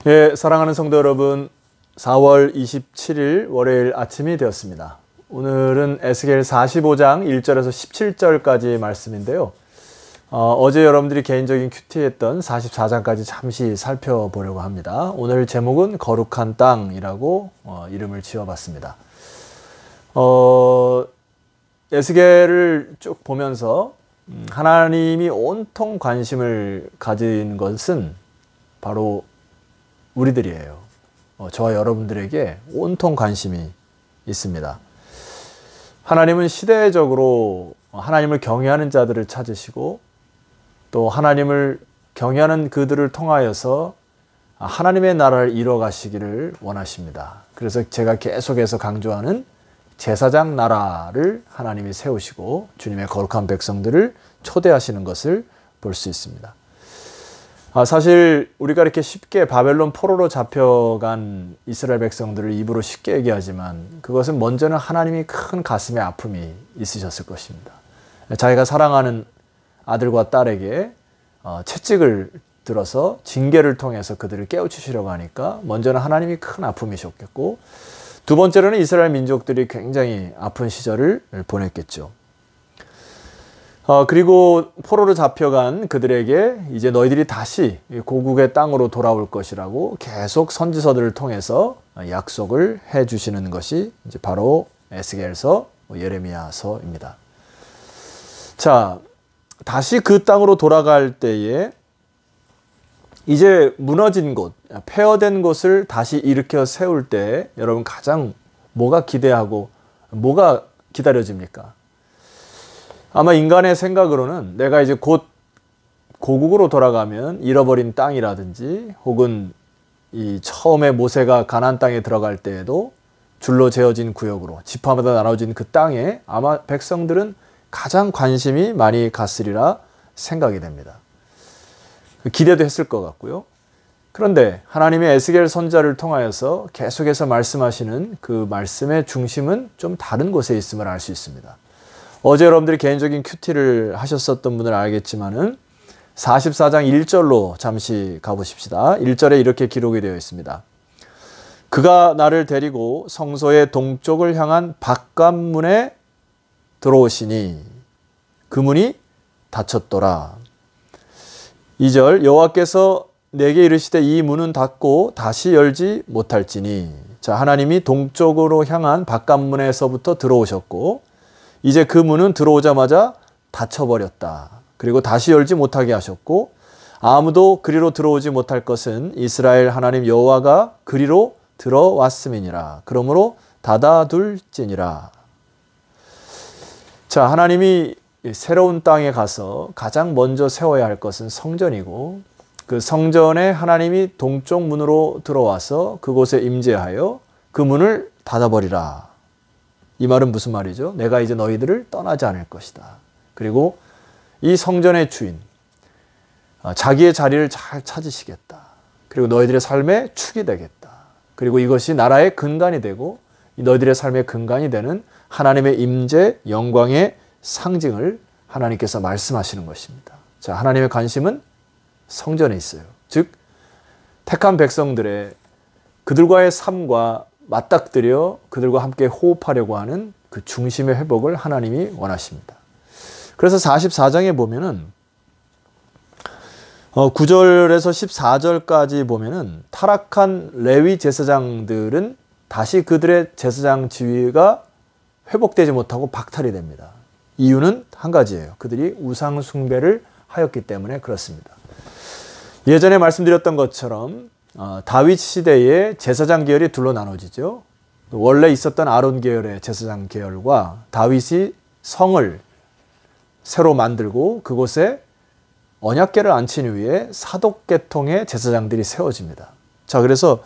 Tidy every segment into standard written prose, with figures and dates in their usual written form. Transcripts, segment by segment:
예, 사랑하는 성도 여러분, 4월 27일 월요일 아침이 되었습니다. 오늘은 에스겔 45장 1절에서 17절까지 말씀인데요. 어제 여러분들이 개인적인 큐티했던 44장까지 잠시 살펴보려고 합니다. 오늘 제목은 거룩한 땅이라고 이름을 지어봤습니다. 에스겔을 쭉 보면서 하나님이 온통 관심을 가진 것은 바로 우리들이에요. 저와 여러분들에게 온통 관심이 있습니다. 하나님은 시대적으로 하나님을 경외하는 자들을 찾으시고 또 하나님을 경외하는 그들을 통하여서 하나님의 나라를 이뤄가시기를 원하십니다. 그래서 제가 계속해서 강조하는 제사장 나라를 하나님이 세우시고 주님의 거룩한 백성들을 초대하시는 것을 볼 수 있습니다. 사실 우리가 이렇게 쉽게 바벨론 포로로 잡혀간 이스라엘 백성들을 입으로 쉽게 얘기하지만 그것은 먼저는 하나님이 큰 가슴에 아픔이 있으셨을 것입니다. 자기가 사랑하는 아들과 딸에게 채찍을 들어서 징계를 통해서 그들을 깨우치시려고 하니까 먼저는 하나님이 큰 아픔이셨겠고, 두 번째로는 이스라엘 민족들이 굉장히 아픈 시절을 보냈겠죠. 그리고 포로로 잡혀간 그들에게 이제 너희들이 다시 고국의 땅으로 돌아올 것이라고 계속 선지서들을 통해서 약속을 해 주시는 것이 이제 바로 에스겔서, 예레미야서입니다. 자, 다시 그 땅으로 돌아갈 때에 이제 무너진 곳, 폐허된 곳을 다시 일으켜 세울 때 여러분 가장 뭐가 기대하고 뭐가 기다려집니까? 아마 인간의 생각으로는 내가 이제 곧 고국으로 돌아가면 잃어버린 땅이라든지 혹은 이 처음에 모세가 가나안 땅에 들어갈 때에도 줄로 재어진 구역으로 지파마다 나눠진 그 땅에 아마 백성들은 가장 관심이 많이 갔으리라 생각이 됩니다. 기대도 했을 것 같고요. 그런데 하나님의 에스겔 선지자를 통하여서 계속해서 말씀하시는 그 말씀의 중심은 좀 다른 곳에 있음을 알 수 있습니다. 어제 여러분들이 개인적인 큐티를 하셨었던 분들은 알겠지만은 44장 1절로 잠시 가보십시다. 1절에 이렇게 기록이 되어 있습니다. 그가 나를 데리고 성소의 동쪽을 향한 바깥문에 들어오시니 그 문이 닫혔더라. 2절 여호와께서 내게 이르시되 이 문은 닫고 다시 열지 못할지니. 자, 하나님이 동쪽으로 향한 바깥문에서부터 들어오셨고 이제 그 문은 들어오자마자 닫혀버렸다. 그리고 다시 열지 못하게 하셨고 아무도 그리로 들어오지 못할 것은 이스라엘 하나님 여호와가 그리로 들어왔음이니라. 그러므로 닫아둘지니라. 자, 하나님이 새로운 땅에 가서 가장 먼저 세워야 할 것은 성전이고 그 성전에 하나님이 동쪽 문으로 들어와서 그곳에 임재하여 그 문을 닫아버리라. 이 말은 무슨 말이죠? 내가 이제 너희들을 떠나지 않을 것이다. 그리고 이 성전의 주인, 자기의 자리를 잘 찾으시겠다. 그리고 너희들의 삶의 축이 되겠다. 그리고 이것이 나라의 근간이 되고 너희들의 삶의 근간이 되는 하나님의 임재, 영광의 상징을 하나님께서 말씀하시는 것입니다. 자, 하나님의 관심은 성전에 있어요. 즉, 택한 백성들의 그들과의 삶과 맞닥뜨려 그들과 함께 호흡하려고 하는 그 중심의 회복을 하나님이 원하십니다. 그래서 44장에 보면은 9절에서 14절까지 보면은 타락한 레위 제사장들은 다시 그들의 제사장 지위가 회복되지 못하고 박탈이 됩니다. 이유는 한 가지예요. 그들이 우상 숭배를 하였기 때문에 그렇습니다. 예전에 말씀드렸던 것처럼 다윗 시대에 제사장 계열이 둘로 나눠지죠. 원래 있었던 아론 계열의 제사장 계열과 다윗이 성을 새로 만들고 그곳에 언약궤를 앉힌 위에 사독계통의 제사장들이 세워집니다. 자, 그래서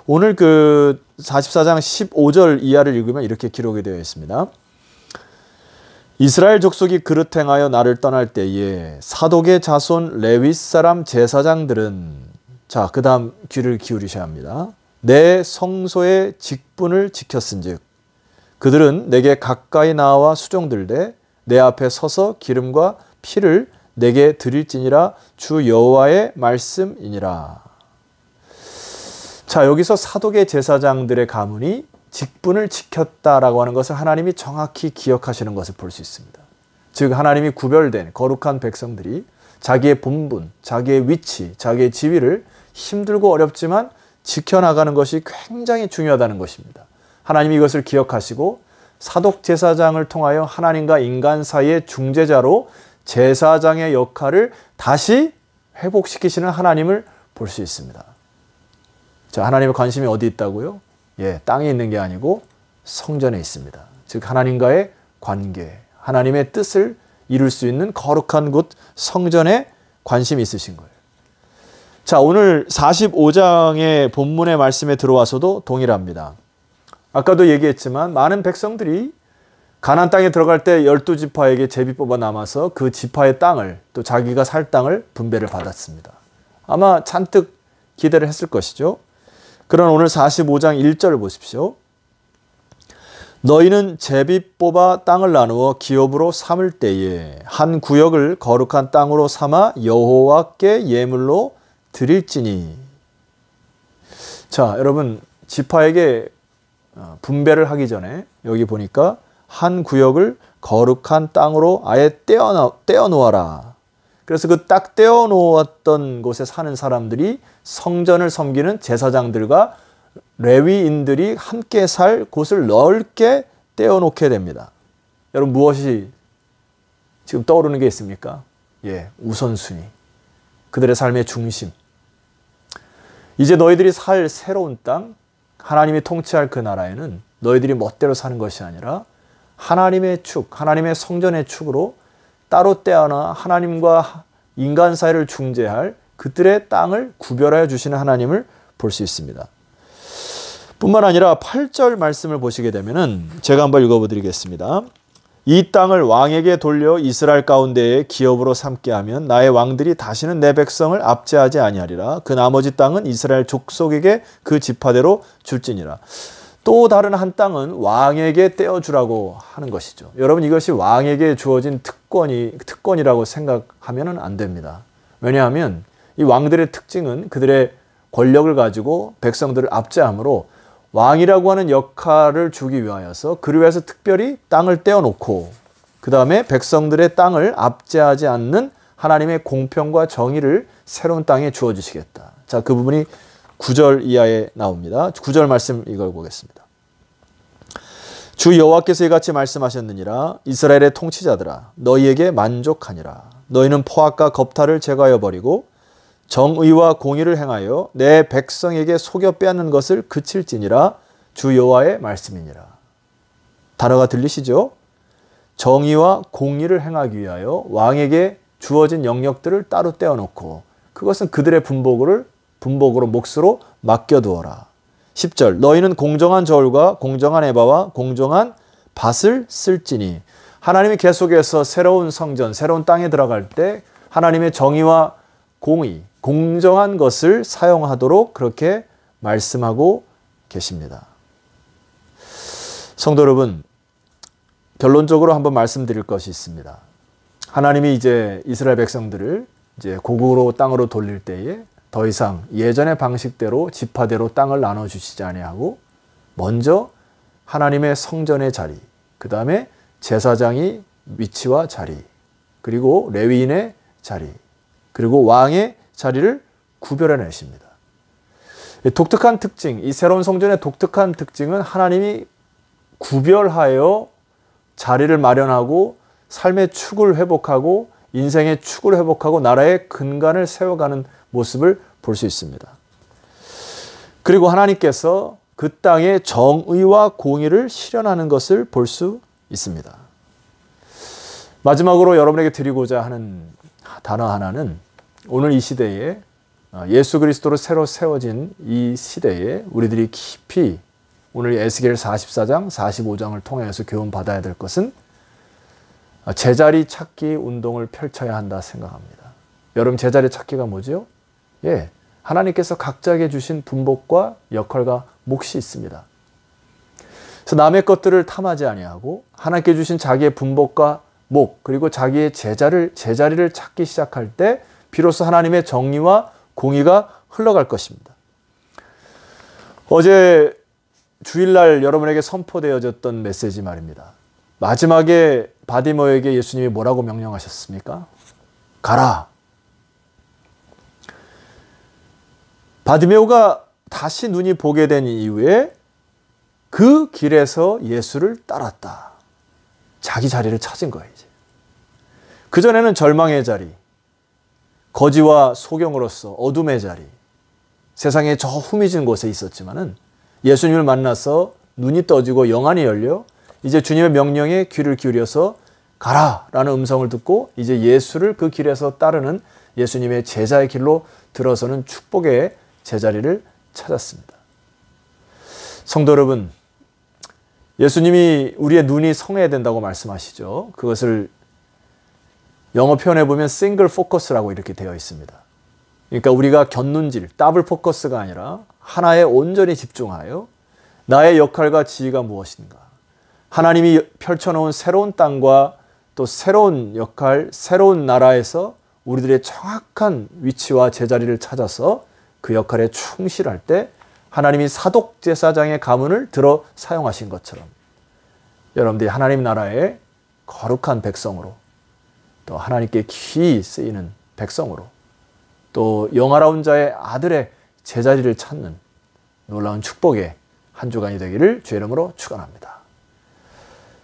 오늘 그 44장 15절 이하를 읽으면 이렇게 기록이 되어 있습니다. 이스라엘 족속이 그릇 행하여 나를 떠날 때에 사독의 자손 레위 사람 제사장들은, 자, 그 다음 귀를 기울이셔야 합니다. 내 성소의 직분을 지켰은즉 그들은 내게 가까이 나와 수종들되 내 앞에 서서 기름과 피를 내게 드릴지니라 주 여호와의 말씀이니라. 자, 여기서 사독의 제사장들의 가문이 직분을 지켰다라고 하는 것을 하나님이 정확히 기억하시는 것을 볼 수 있습니다. 즉 하나님이 구별된 거룩한 백성들이 자기의 본분, 자기의 위치, 자기의 지위를 힘들고 어렵지만 지켜나가는 것이 굉장히 중요하다는 것입니다. 하나님이 이것을 기억하시고 사독 제사장을 통하여 하나님과 인간 사이의 중재자로 제사장의 역할을 다시 회복시키시는 하나님을 볼 수 있습니다. 자, 하나님의 관심이 어디 있다고요? 예, 땅에 있는 게 아니고 성전에 있습니다. 즉 하나님과의 관계, 하나님의 뜻을 이룰 수 있는 거룩한 곳 성전에 관심이 있으신 거예요. 자, 오늘 45장의 본문의 말씀에 들어와서도 동일합니다. 아까도 얘기했지만 많은 백성들이 가나안 땅에 들어갈 때 12지파에게 제비 뽑아 남아서 그 지파의 땅을 또 자기가 살 땅을 분배를 받았습니다. 아마 잔뜩 기대를 했을 것이죠. 그런 오늘 45장 1절을 보십시오. 너희는 제비 뽑아 땅을 나누어 기업으로 삼을 때에 한 구역을 거룩한 땅으로 삼아 여호와께 예물로 드릴지니. 자, 여러분 지파에게 분배를 하기 전에 여기 보니까 한 구역을 거룩한 땅으로 아예 떼어놓아라. 그래서 그 딱 떼어놓았던 곳에 사는 사람들이 성전을 섬기는 제사장들과 레위인들이 함께 살 곳을 넓게 떼어놓게 됩니다. 여러분 무엇이 지금 떠오르는 게 있습니까? 예, 우선순위. 그들의 삶의 중심. 이제 너희들이 살 새로운 땅, 하나님이 통치할 그 나라에는 너희들이 멋대로 사는 것이 아니라 하나님의 축, 하나님의 성전의 축으로 따로 떼어나 하나님과 인간 사이를 중재할 그들의 땅을 구별하여 주시는 하나님을 볼 수 있습니다. 뿐만 아니라 8절 말씀을 보시게 되면은 제가 한번 읽어보드리겠습니다. 이 땅을 왕에게 돌려 이스라엘 가운데에 기업으로 삼게 하면 나의 왕들이 다시는 내 백성을 압제하지 아니하리라. 그 나머지 땅은 이스라엘 족속에게 그 지파대로 줄지니라. 또 다른 한 땅은 왕에게 떼어주라고 하는 것이죠. 여러분 이것이 왕에게 주어진 특권이라고 생각하면 안 됩니다. 왜냐하면 이 왕들의 특징은 그들의 권력을 가지고 백성들을 압제함으로 왕이라고 하는 역할을 주기 위하여서 그를 위해서 특별히 땅을 떼어놓고 그 다음에 백성들의 땅을 압제하지 않는 하나님의 공평과 정의를 새로운 땅에 주어주시겠다. 자, 그 부분이 9절 이하에 나옵니다. 9절 말씀 읽어보겠습니다. 주 여호와께서 이같이 말씀하셨느니라. 이스라엘의 통치자들아 너희에게 만족하니라. 너희는 포악과 겁탈을 제거하여 버리고 정의와 공의를 행하여 내 백성에게 속여 빼앗는 것을 그칠지니라. 주 여호와의 말씀이니라. 단어가 들리시죠? 정의와 공의를 행하기 위하여 왕에게 주어진 영역들을 따로 떼어놓고 그것은 그들의 분복으로 몫으로 맡겨두어라. 10절 너희는 공정한 저울과 공정한 에바와 공정한 밭을 쓸지니. 하나님이 계속해서 새로운 성전, 새로운 땅에 들어갈 때 하나님의 정의와 공의, 공정한 것을 사용하도록 그렇게 말씀하고 계십니다. 성도 여러분, 결론적으로 한번 말씀드릴 것이 있습니다. 하나님이 이제 이스라엘 백성들을 이제 고국으로 땅으로 돌릴 때에 더 이상 예전의 방식대로 지파대로 땅을 나눠주시지 아니하고 먼저 하나님의 성전의 자리, 그 다음에 제사장이 위치와 자리, 그리고 레위인의 자리, 그리고 왕의 자리를 구별해내십니다. 독특한 특징, 이 새로운 성전의 독특한 특징은 하나님이 구별하여 자리를 마련하고 삶의 축을 회복하고 인생의 축을 회복하고 나라의 근간을 세워가는 모습을 볼 수 있습니다. 그리고 하나님께서 그 땅에 정의와 공의를 실현하는 것을 볼 수 있습니다. 마지막으로 여러분에게 드리고자 하는 단어 하나는 오늘 이 시대에 예수 그리스도로 새로 세워진 이 시대에 우리들이 깊이 오늘 에스겔 44장, 45장을 통해서 교훈받아야 될 것은 제자리 찾기 운동을 펼쳐야 한다 생각합니다. 여러분 제자리 찾기가 뭐죠? 예, 하나님께서 각자에게 주신 분복과 역할과 몫이 있습니다. 그래서 남의 것들을 탐하지 아니하고 하나님께 주신 자기의 분복과 목 그리고 자기의 제자리를 찾기 시작할 때 비로소 하나님의 정의와 공의가 흘러갈 것입니다. 어제 주일날 여러분에게 선포되어졌던 메시지 말입니다. 마지막에 바디모에게 예수님이 뭐라고 명령하셨습니까? 가라. 바디메오가 다시 눈이 보게 된 이후에 그 길에서 예수를 따랐다. 자기 자리를 찾은 거예요, 이제. 그전에는 절망의 자리, 거지와 소경으로서 어둠의 자리, 세상의 저 후미진 곳에 있었지만은 예수님을 만나서 눈이 떠지고 영안이 열려 이제 주님의 명령에 귀를 기울여서 가라라는 음성을 듣고 이제 예수를 그 길에서 따르는 예수님의 제자의 길로 들어서는 축복의 제자리를 찾았습니다. 성도 여러분, 예수님이 우리의 눈이 성해야 된다고 말씀하시죠. 그것을 영어 표현해 보면 싱글 포커스라고 이렇게 되어 있습니다. 그러니까 우리가 곁눈질, 더블 포커스가 아니라 하나에 온전히 집중하여 나의 역할과 지위가 무엇인가, 하나님이 펼쳐놓은 새로운 땅과 또 새로운 역할, 새로운 나라에서 우리들의 정확한 위치와 제자리를 찾아서 그 역할에 충실할 때 하나님이 사독제사장의 가문을 들어 사용하신 것처럼 여러분들이 하나님 나라의 거룩한 백성으로, 또 하나님께 귀히 쓰이는 백성으로, 또 영화로운 자의 아들의 제자리를 찾는 놀라운 축복의 한 주간이 되기를 주의 이름으로 축원합니다.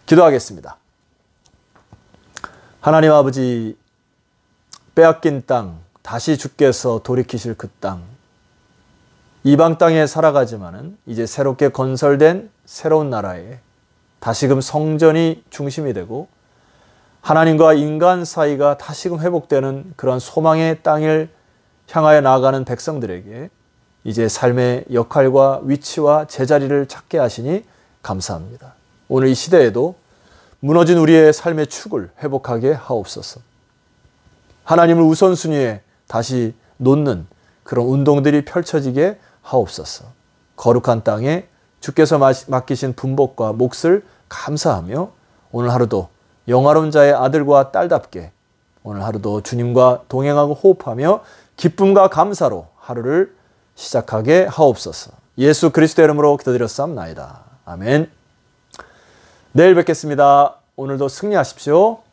기도하겠습니다. 하나님 아버지, 빼앗긴 땅, 다시 주께서 돌이키실 그 땅, 이방 땅에 살아가지만은 이제 새롭게 건설된 새로운 나라에 다시금 성전이 중심이 되고 하나님과 인간 사이가 다시금 회복되는 그런 소망의 땅을 향하여 나아가는 백성들에게 이제 삶의 역할과 위치와 제자리를 찾게 하시니 감사합니다. 오늘 이 시대에도 무너진 우리의 삶의 축을 회복하게 하옵소서. 하나님을 우선순위에 다시 놓는 그런 운동들이 펼쳐지게 하옵소서. 거룩한 땅에 주께서 맡기신 분복과 몫을 감사하며 오늘 하루도 영화로운 자의 아들과 딸답게 오늘 하루도 주님과 동행하고 호흡하며 기쁨과 감사로 하루를 시작하게 하옵소서. 예수 그리스도의 이름으로 기도드렸사옵나이다. 아멘. 내일 뵙겠습니다. 오늘도 승리하십시오.